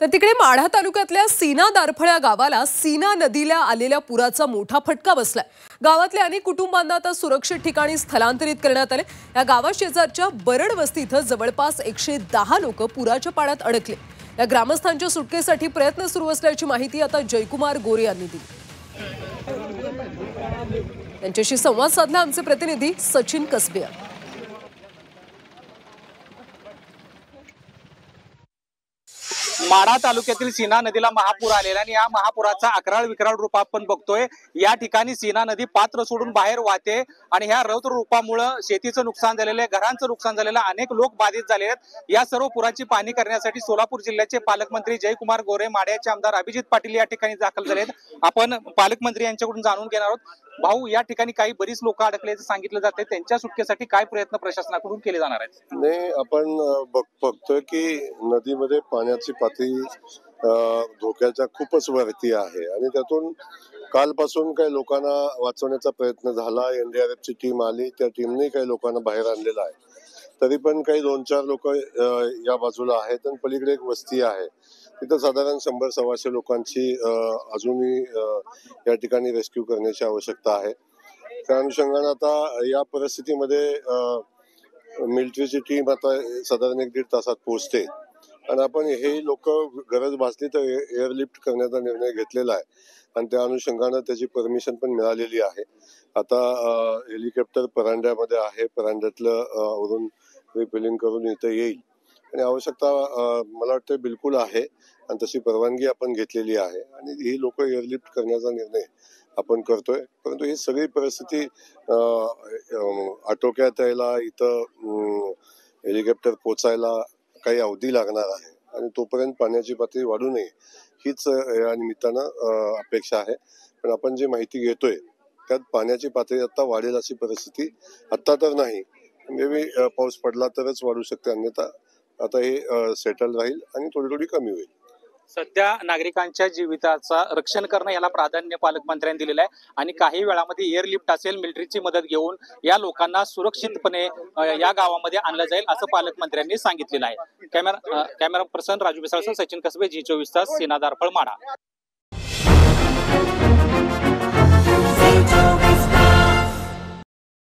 तर तिकडे माढा तालुक्यातल्या सीना दारफळ गावाला सीना नदीला आलेल्या पुराचा मोठा फटका बसलाय। गावातल्या अनेक कुटुंबांना आता सुरक्षित ठिकाणी स्थलांतरित करण्यात आले। या गावाशेजारच्या बरड वस्ती इथं जवळपास 110 लोक पुराच्या पाण्यात अडकले। या ग्रामस्थांच्या सुटकेसाठी प्रयत्न सुरू असल्याची माहिती आता जयकुमार गोरे यांनी दिली। त्यांच्याशी संवाद साधला आमचे प्रतिनिधी सचिन कसबे। माढा तालुक्यातील सीना नदीला महापूर आलेला आणि या महापुराचा अकराळ विकराळ रूप आपण बघतोय। या ठिकाणी सीना नदी पात्र सोडून बाहेर वाहते आणि ह्या रौद्र रूपामुळे शेतीचं नुकसान झालेलं आहे, घरांचं नुकसान झालेलं आहे, अनेक लोक बाधित झाले आहेत। या सर्व पुराची पाहणी करण्यासाठी सोलापूर जिल्ह्याचे पालकमंत्री जयकुमार गोरे, माढ्याचे आमदार अभिजित पाटील या ठिकाणी दाखल झाले आहेत। आपण पालकमंत्री यांच्याकडून जाणून घेणार आहोत। भाऊ, या ठिकाणी काही बरीच लोक अडकल्याचं सांगितलं जाते, त्यांच्या सुटकेसाठी काय प्रयत्न प्रशासनाकडून केले जाणार आहेत? नाही, आपण बघतोय की नदीमध्ये पाण्याची पातळी धोक्याच्या खूपच वरती आहे आणि त्यातून कालपासून काही लोकांना वाचवण्याचा प्रयत्न झाला। एनडीआरएफची टीम आली, त्या टीमने काही लोकांना बाहेर आणलेलं आहे। तरी पण काही 2-4 लोक या बाजूला आहेत आणि पलीकडे एक वस्ती आहे, तिथं साधारण 100-125 लोकांची अजूनही या ठिकाणी रेस्क्यू करण्याची आवश्यकता आहे। त्या अनुषंगाने आता या परिस्थितीमध्ये मिलिटरीची टीम आता साधारण 1-1.5 तासात पोहोचते आणि आपण हे लोक गरज भासली तर एअरलिफ्ट करण्याचा निर्णय घेतलेला आहे आणि त्या अनुषंगाने त्याची परमिशन पण मिळालेली आहे। आता हेलिकॉप्टर परांड्यामध्ये आहे, परांड्यातलं वरून रिपेलिंग करून इथं येईल आणि आवश्यकता मला वाटतं बिलकुल आहे आणि तशी परवानगी आपण घेतलेली आहे आणि ही लोक एअरलिफ्ट करण्याचा निर्णय आपण करतोय। परंतु ही सगळी परिस्थिती आटोक्यात यायला, इथं हेलिकॉप्टर पोचायला काही अवधी लागणार आहे आणि तोपर्यंत पाण्याची पातळी वाढू नये हीच या निमित्तानं अपेक्षा आहे। पण आपण जी माहिती घेतोय त्यात पाण्याची पातळी आता वाढेल अशी परिस्थिती आता तर नाही, मे बी पाऊस पडला तरच वाढू शकते, अन्यथा आता हे सेटल राहील आणि थोडी थोडी कमी होईल। सध्या नागरिकांच्या जीविताचा रक्षण करणं याला प्राधान्य पालकमंत्र्यांनी दिलेलं आहे आणि काही वेळामध्ये एअरलिफ्ट असेल, मिलिटरीची मदत घेऊन या लोकांना सुरक्षितपणे या गावामध्ये आणलं जाईल असं पालकमंत्र्यांनी सांगितलेलं आहे। कॅमेरा पर्सन राजू बिसाळसह सचिन कसबे, जी 24 तास, सीना दारफळ, माढा।